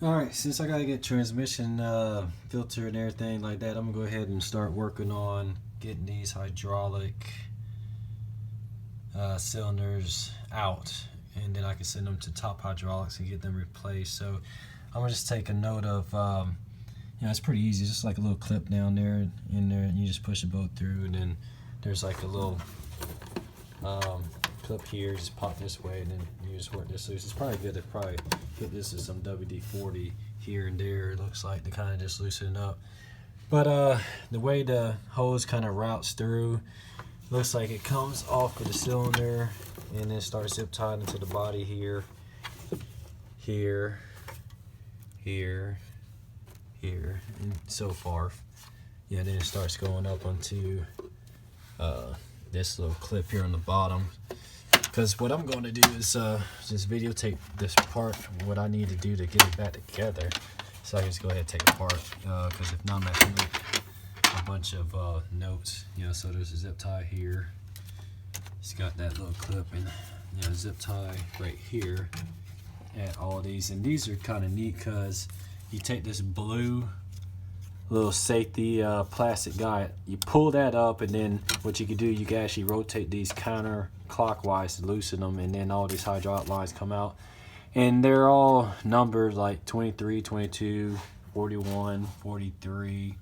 Alright, since I gotta get transmission filter and everything like that, I'm gonna go ahead and start working on getting these hydraulic cylinders out, and then I can send them to Top Hydraulics and get them replaced. So I'm gonna just take a note of, it's pretty easy, just like a little clip down there in there, and you just push the bolt through, and then there's like a little clip here, just pop this way, and then you just work this loose. It's probably good to probably hit this with some WD-40 here and there, it looks like, to kind of just loosen it up. But the way the hose kind of routes through, looks like it comes off of the cylinder and then starts zip tied into the body here, here, here, here, and so forth. Yeah, then it starts going up onto this little clip here on the bottom. Because what I'm going to do is just videotape this part, what I need to do to get it back together. So I can just go ahead and take it apart. Because if not, I'm going to make a bunch of notes. So there's a zip tie here. It's got that little clip and zip tie right here at all these. And these are kind of neat because you take this blue little safety plastic guide, you pull that up, and then what you can do, you can actually rotate these counterclockwise to loosen them, and then all these hydraulic lines come out, and they're all numbered like 23, 22, 41, 43,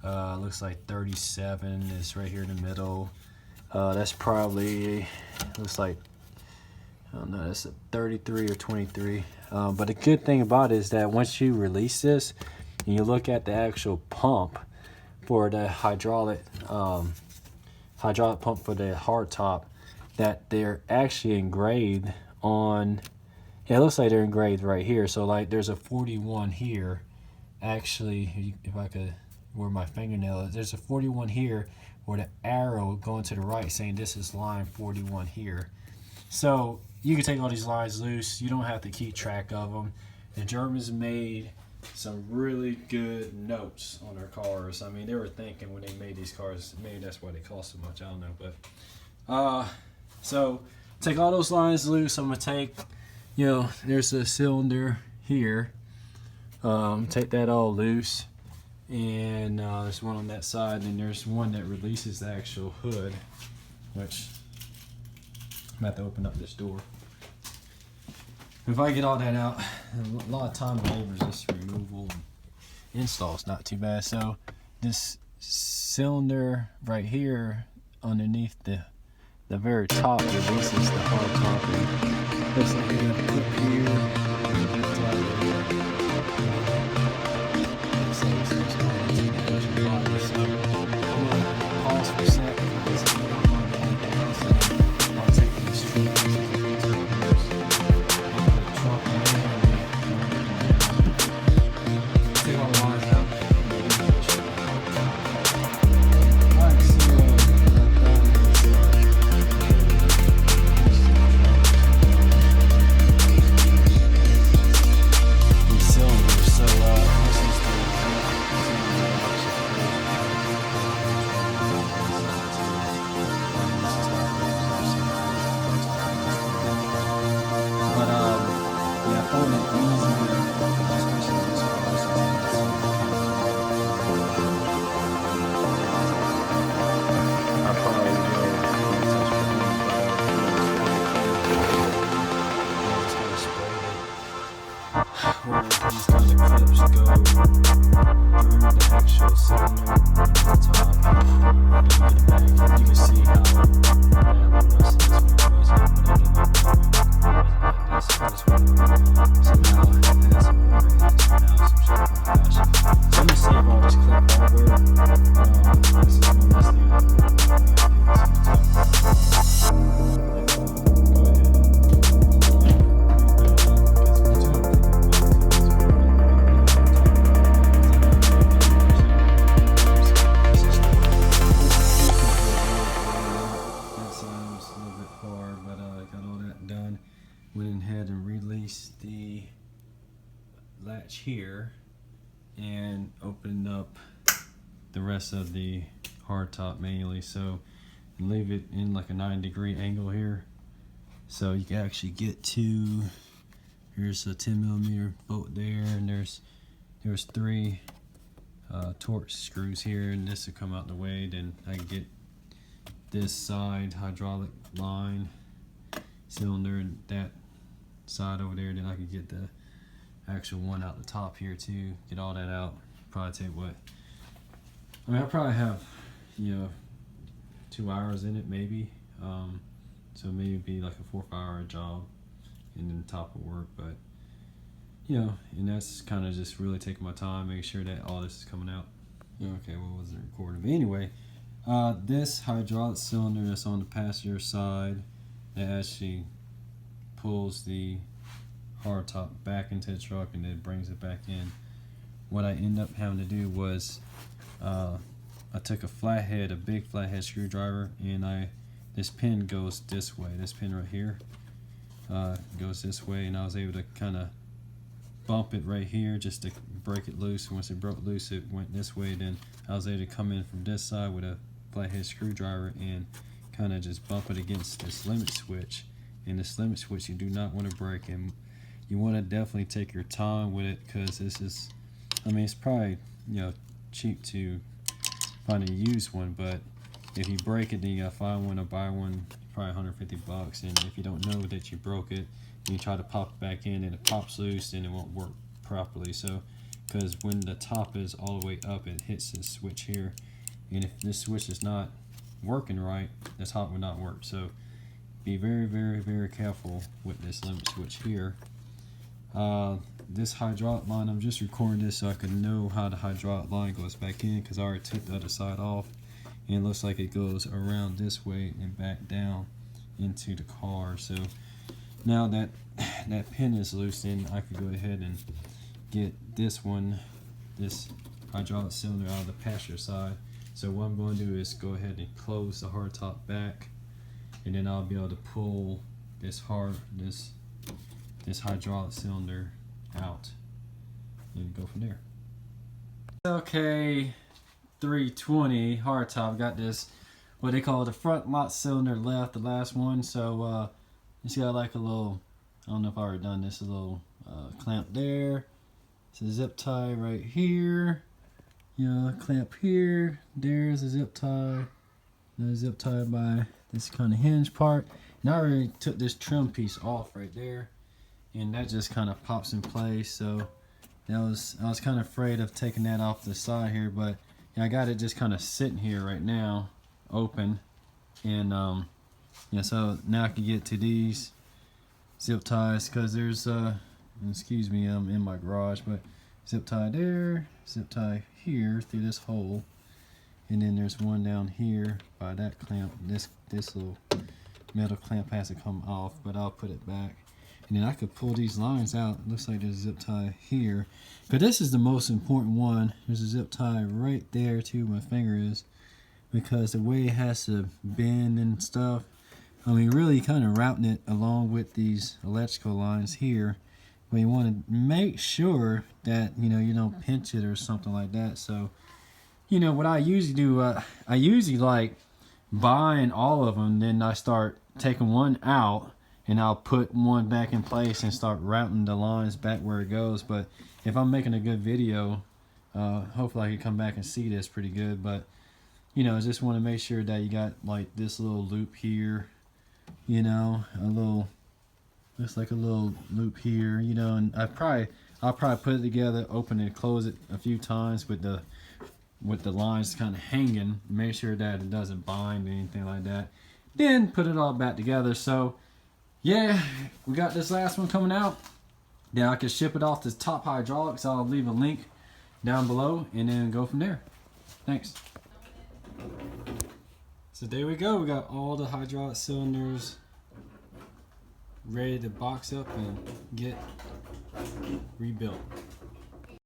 looks like 37 is right here in the middle. That's probably, looks like, I don't know, that's a 33 or 23. But the good thing about it is that once you release this and you look at the actual pump for the hydraulic pump for the hardtop, that they're actually engraved on, it looks like they're engraved right here. So like there's a 41 here, actually, if I could, where my fingernail is, there's a 41 here where the arrow going to the right saying this is line 41 here. So you can take all these lines loose, you don't have to keep track of them. The Germans made some really good notes on their cars. I mean, they were thinking when they made these cars, maybe that's why they cost so much, I don't know. But so take all those lines loose. I'm gonna take, there's a cylinder here, take that all loose, and there's one on that side, and there's one that releases the actual hood, which I'm gonna have to open up this door. If I get all that out, a lot of time labor is just removal. Install's not too bad. So this cylinder right here underneath the very top releases the hard top. And looks like you got a clip here. So I'm gonna pause for a second. I'll take these trees. Where these kind of clips go through the actual cylinder at the top, and you get it back. You can see how bad the rust of this one was when I get my this one. So now it has some water in it, so now some shape and fashion. So I'm gonna save all this clip hardware. This is one less thing I do with went ahead and released the latch here and opened up the rest of the hardtop manually, so leave it in like a 9-degree angle here so you can actually get to, here's a 10mm bolt there, and there's 3 torque screws here, and this will come out the way. Then I can get this side hydraulic line cylinder and that side over there. Then I can get the actual one out the top here too. Get all that out. Probably take what? I mean, I probably have, you know, 2 hours in it maybe. So maybe be like a 4 or 5 hour job, and then the top will work. But you know, and that's kind of just really taking my time, making sure that all this is coming out. Okay, what was it recording? But anyway, this hydraulic cylinder that's on the passenger side, that actually pulls the hardtop back into the truck and then brings it back in. What I end up having to do was I took a big flathead screwdriver, and this pin goes this way. This pin right here goes this way, and I was able to kind of bump it right here just to break it loose. Once it broke loose, it went this way. Then I was able to come in from this side with a flathead screwdriver and kind of just bump it against this limit switch. And this limit switch you do not want to break, and you want to definitely take your time with it, because this is, I mean, it's probably, you know, cheap to find a used one, but if you break it, then you gotta find one or buy one, probably 150 bucks. And if you don't know that you broke it, you try to pop it back in and it pops loose, and it won't work properly. So, because when the top is all the way up, it hits this switch here, and if this switch is not working right, the top will not work. So be very, very, very careful with this limit switch here. This hydraulic line, I'm just recording this so I can know how the hydraulic line goes back in, because I already took the other side off, and it looks like it goes around this way and back down into the car. So now that that pin is loose, then I can go ahead and get this hydraulic cylinder out of the passenger side. So what I'm going to do is go ahead and close the hardtop back, and then I'll be able to pull this hydraulic cylinder out and go from there. Okay, 320 hardtop. Got this, what they call the front lock cylinder left, the last one. So it's got like a little, I don't know if I already done this, a little clamp there. It's a zip tie right here. You know, clamp here. There's a zip tie. The zip tie by this kind of hinge part. And I already took this trim piece off right there, and that just kind of pops in place. So I was kind of afraid of taking that off the side here, but yeah, I got it just kind of sitting here right now, open, and yeah. So now I can get to these zip ties, because there's excuse me, I'm in my garage, but zip tie there, zip tie here through this hole, and then there's one down here by that clamp. This little metal clamp has to come off, but I'll put it back, and then I could pull these lines out. It looks like there's a zip tie here, but this is the most important one. There's a zip tie right there too, my finger is, because the way it has to bend and stuff, I mean, really kind of routing it along with these electrical lines here. But you want to make sure that, you know, you don't pinch it or something like that. So, you know, what I usually do, I usually like buying all of them, then I start taking one out, and I'll put one back in place and start routing the lines back where it goes. But if I'm making a good video, hopefully I can come back and see this pretty good. But, you know, I just want to make sure that you got like this little loop here, you know, looks like a little loop here, you know, and I'll probably put it together, open and close it a few times with the lines kind of hanging, make sure that it doesn't bind or anything like that. Then put it all back together. So yeah, we got this last one coming out. Then I can ship it off to Top Hydraulics. I'll leave a link down below, and then go from there. Thanks. So there we go. We got all the hydraulic cylinders ready to box up and get rebuilt.